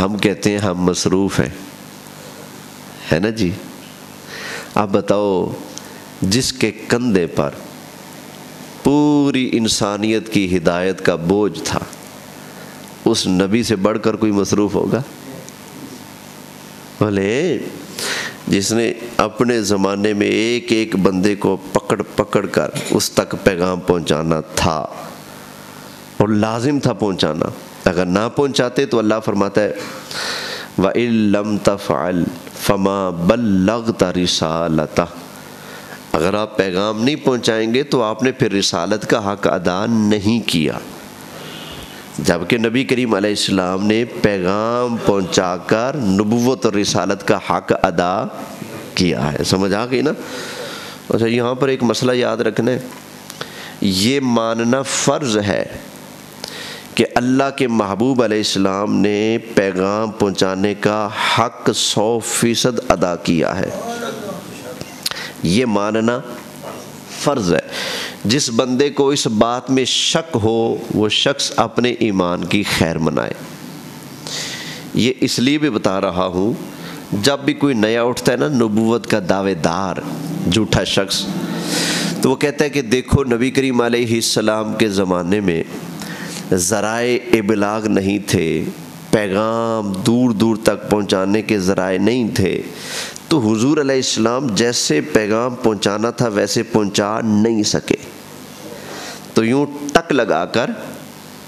ہم کہتے ہیں ہم مصروف ہیں، ہے نا جی؟ آپ بتاؤ، جس کے کندھے پر پوری انسانیت کی ہدایت کا بوجھ تھا، اس نبی سے بڑھ کر کوئی مصروف ہوگا؟ بولے جس نے اپنے زمانے میں ایک ایک بندے کو پکڑ پکڑ کر اس تک پیغام پہنچانا تھا اور لازم تھا پہنچانا، اگر نہ پہنچاتے تو اللہ فرماتا ہے وَإِن لَمْ تَفْعَلْ فَمَا بَلَّغْتَ رِسَالَتَهُ، اگر آپ پیغام نہیں پہنچائیں گے تو آپ نے پھر رسالت کا حق ادا نہیں کیا، جبکہ نبی کریم علیہ السلام نے پیغام پہنچا کر نبوت اور رسالت کا حق ادا کیا ہے۔ سمجھ آ گئی نا؟ اچھا، یہاں پر ایک مسئلہ یاد رکھنا ہے، یہ ماننا فرض ہے کہ اللہ کے محبوب علیہ السلام نے پیغام پہنچانے کا حق 100% ادا کیا ہے، یہ ماننا فرض ہے۔ جس بندے کو اس بات میں شک ہو وہ شخص اپنے ایمان کی خیر منائے۔ یہ اس لیے بھی بتا رہا ہوں، جب بھی کوئی نیا اٹھتا ہے نا نبوت کا دعوے دار جھوٹا شخص، تو وہ کہتا ہے کہ دیکھو نبی کریم علیہ السلام کے زمانے میں ذرائع ابلاغ نہیں تھے، پیغام دور دور تک پہنچانے کے ذرائع نہیں تھے، تو حضور علیہ السلام جیسے پیغام پہنچانا تھا ویسے پہنچا نہیں سکے، تو یوں ٹک لگا کر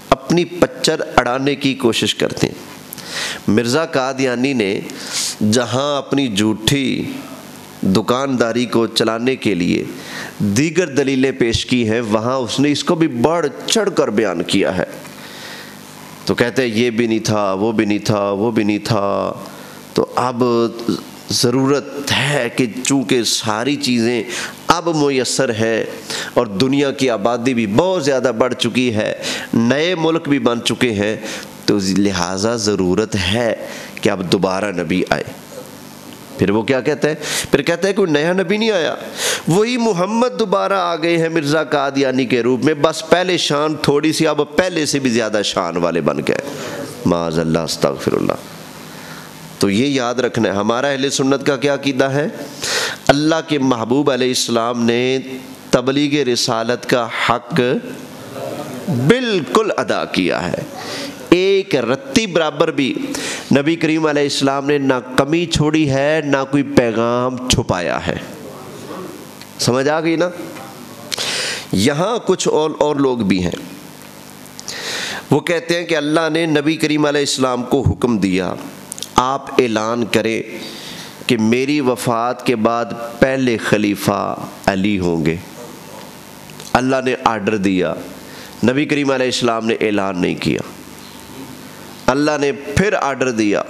اپنی پچر اڑانے کی کوشش کرتے ہیں۔ مرزا قادیانی نے جہاں اپنی جھوٹی دکانداری کو چلانے کے لیے دیگر دلیلیں پیش کی ہیں، وہاں اس نے اس کو بھی بڑھ چڑھ کر بیان کیا ہے، تو کہتے ہیں یہ بھی نہیں تھا، وہ بھی نہیں تھا، وہ بھی نہیں تھا، تو اب ضرورت ہے کہ چونکہ ساری چیزیں اب میسر ہے اور دنیا کی آبادی بھی بہت زیادہ بڑھ چکی ہے، نئے ملک بھی بن چکے ہیں، تو لہٰذا ضرورت ہے کہ اب دوبارہ نبی آئے۔ پھر وہ کیا کہتا ہے؟ پھر کہتا ہے کوئی نیا نبی نہیں آیا، وہی محمد دوبارہ آ گئے ہیں مرزا قادیانی کے روپ میں، بس پہلے شان تھوڑی سی اب پہلے سے بھی زیادہ شان والے بن گئے، معاذ اللہ استغفر اللہ۔ تو یہ یاد رکھنا ہے، ہمارا اہل سنت کا کیا عقیدہ ہے؟ اللہ کے محبوب علیہ السلام نے تبلیغ رسالت کا حق بالکل ادا کیا ہے، ایک رتی برابر بھی نبی کریم علیہ السلام نے نہ کمی چھوڑی ہے نہ کوئی پیغام چھپایا ہے۔ سمجھ آ گئی نا؟ یہاں کچھ اور لوگ بھی ہیں، وہ کہتے ہیں کہ اللہ نے نبی کریم علیہ السلام کو حکم دیا آپ اعلان کریں کہ میری وفات کے بعد پہلے خلیفہ علی ہوں گے۔ اللہ نے آرڈر دیا، نبی کریم علیہ السلام نے اعلان نہیں کیا، اللہ نے پھر آرڈر دیا،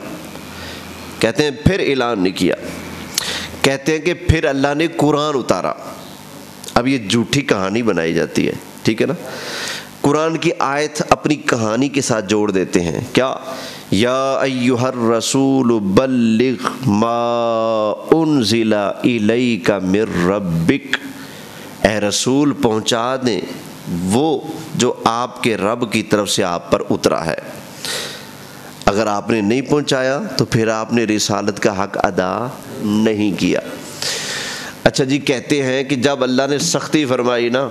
کہتے ہیں پھر اعلان نہیں کیا، کہتے ہیں کہ پھر اللہ نے قرآن اتارا۔ اب یہ جھوٹی کہانی بنائی جاتی ہے، ٹھیک ہے نا؟ قرآن کی آیت اپنی کہانی کے ساتھ جوڑ دیتے ہیں، کیا یا ایھا الرسول بلغ ما انزل الیک من ربک، اے رسول پہنچا دیں وہ جو آپ کے رب کی طرف سے آپ پر اترا ہے۔ اگر آپ نے نہیں پہنچایا تو پھر آپ نے رسالت کا حق ادا نہیں کیا۔ اچھا جی، کہتے ہیں کہ جب اللہ نے سختی فرمائی نا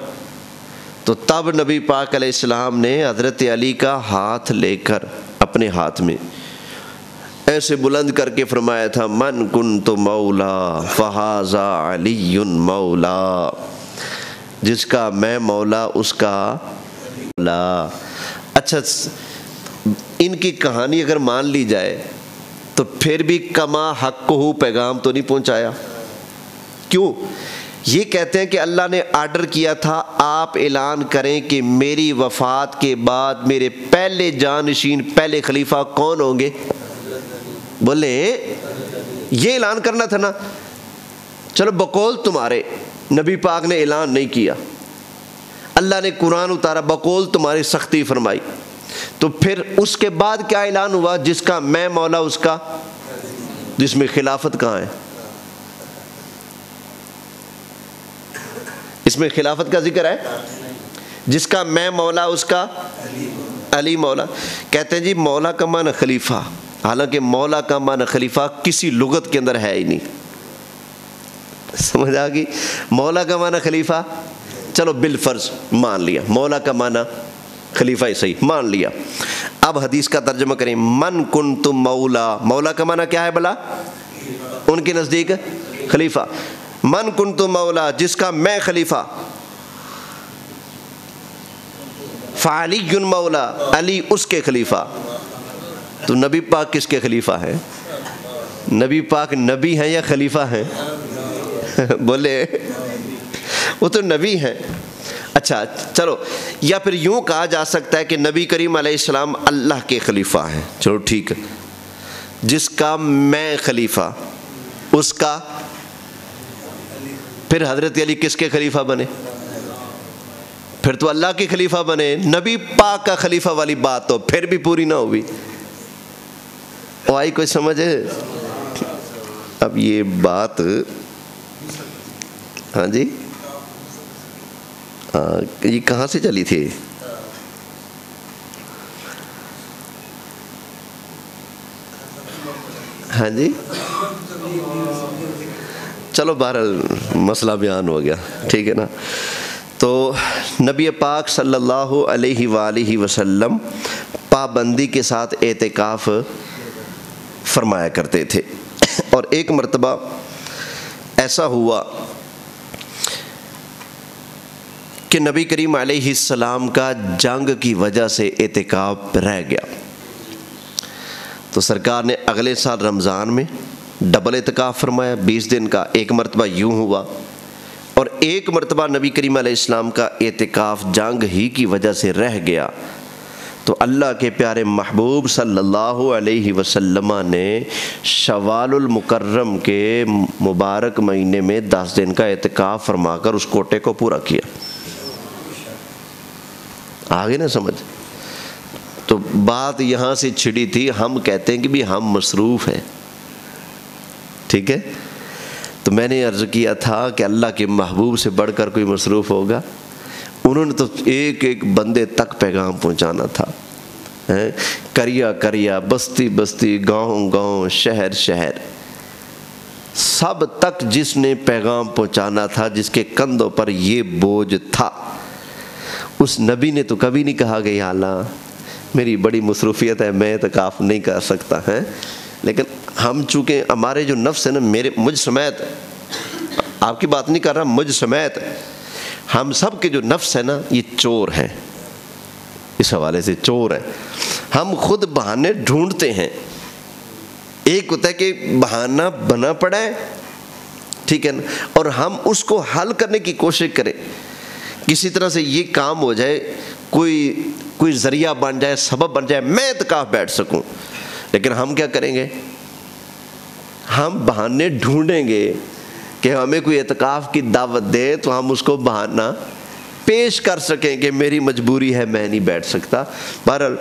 تو تب نبی پاک علیہ السلام نے حضرت علی کا ہاتھ لے کر اپنے ہاتھ میں ایسے بلند کر کے فرمایا تھا من کنت مولا فہذا علی مولا، جس کا میں مولا اس کا مولا۔ اچھا، ان کی کہانی اگر مان لی جائے تو پھر بھی کما حق کو پیغام تو نہیں پہنچایا۔ کیوں؟ یہ کہتے ہیں کہ اللہ نے آرڈر کیا تھا آپ اعلان کریں کہ میری وفات کے بعد میرے پہلے جانشین پہلے خلیفہ کون ہوں گے؟ بولے یہ اعلان کرنا تھا نا، چلو بقول تمہارے نبی پاک نے اعلان نہیں کیا، اللہ نے قرآن اتارا، بقول تمہاری سختی فرمائی، تو پھر اس کے بعد کیا اعلان ہوا؟ جس کا میں مولا اس کا، جس میں خلافت کہاں ہے؟ اس میں خلافت کا ذکر ہے؟ جس کا میں مولا اس کا علی مولا۔ کہتے ہیں جی مولا کا معنی خلیفہ، حالانکہ مولا کا معنی خلیفہ کسی لغت کے اندر ہے ہی نہیں. سمجھ آ گئی؟ مولا کا معنی خلیفہ، چلو بالفرض مان لیا، مولا کا معنی خلیفہ ہی صحیح مان لیا. اب حدیث کا ترجمہ کریں. من کنت مولا، مولا کا معنی کیا ہے بلا؟ ان کے نزدیک خلیفہ. من کنت مولا، جس کا میں خلیفہ. فعلی مولا، علی اس کے خلیفہ. تو نبی پاک کس کے خلیفہ ہیں؟ نبی پاک نبی ہیں یا خلیفہ ہیں؟ بولے وہ تو نبی ہیں. اچھا چلو، یا پھر یوں کہا جا سکتا ہے کہ نبی کریم علیہ السلام اللہ کے خلیفہ ہیں. چلو ٹھیک ہے، جس کا میں خلیفہ اس کا، پھر حضرت علی کس کے خلیفہ بنے؟ پھر تو اللہ کے خلیفہ بنے. نبی پاک کا خلیفہ والی بات تو پھر بھی پوری نہ ہوئی. آئی کوئی سمجھ ہے؟ اب یہ بات، ہاں جی یہ کہاں سے چلی تھی؟ ہاں جی چلو بہرحال مسئلہ بیان ہو گیا، ٹھیک ہے نا. تو نبی پاک صلی اللہ علیہ وآلہ وسلم پابندی کے ساتھ اعتکاف فرمایا کرتے تھے. اور ایک مرتبہ ایسا ہوا کہ نبی کریم علیہ السلام کا جنگ کی وجہ سے اعتکاف رہ گیا. تو سرکار نے اگلے سال رمضان میں ڈبل اعتکاف فرمایا 20 دن کا. ایک مرتبہ یوں ہوا، اور ایک مرتبہ نبی کریم علیہ السلام کا اعتکاف جنگ ہی کی وجہ سے رہ گیا. تو اللہ کے پیارے محبوب صلی اللہ علیہ وسلم نے شوال المکرم کے مبارک مہینے میں 10 دن کا اعتکاف فرما کر اس کوٹے کو پورا کیا. آگے نا سمجھ؟ تو بات یہاں سے چھڑی تھی. ہم کہتے ہیں کہ بھی ہم مصروف ہیں، ٹھیک ہے. تو میں نے عرض کیا تھا کہ اللہ کے محبوب سے بڑھ کر کوئی مصروف ہوگا؟ انہوں نے تو ایک ایک بندے تک پیغام پہنچانا تھا. کریا کریا، بستی بستی، گاؤں گاؤں، شہر شہر، سب تک جس نے پیغام پہنچانا تھا، جس کے کندھوں پر یہ بوجھ تھا، اس نبی نے تو کبھی نہیں کہا کہ یا اللہ میری بڑی مصروفیت ہے، میں اعتکاف نہیں کر سکتا ہے. لیکن ہم چونکہ ہمارے جو نفس ہے نا، مجھ سمیت، آپ کی بات نہیں کر رہا، مجھ سمیت ہم سب کے جو نفس ہے نا، یہ چور ہیں. اس حوالے سے چور ہیں. ہم خود بہانے ڈھونڈتے ہیں. ایک ہوتا ہے کہ بہانہ بنا پڑا ہے، ٹھیک ہے نا، اور ہم اس کو حل کرنے کی کوشش کریں، کسی طرح سے یہ کام ہو جائے، کوئی ذریعہ بن جائے، سبب بن جائے، میں اعتکاف بیٹھ سکوں. لیکن ہم کیا کریں گے؟ ہم بہانے ڈھونڈیں گے کہ ہمیں کوئی اعتکاف کی دعوت دے تو ہم اس کو بہانہ پیش کر سکیں کہ میری مجبوری ہے، میں نہیں بیٹھ سکتا. بہرحال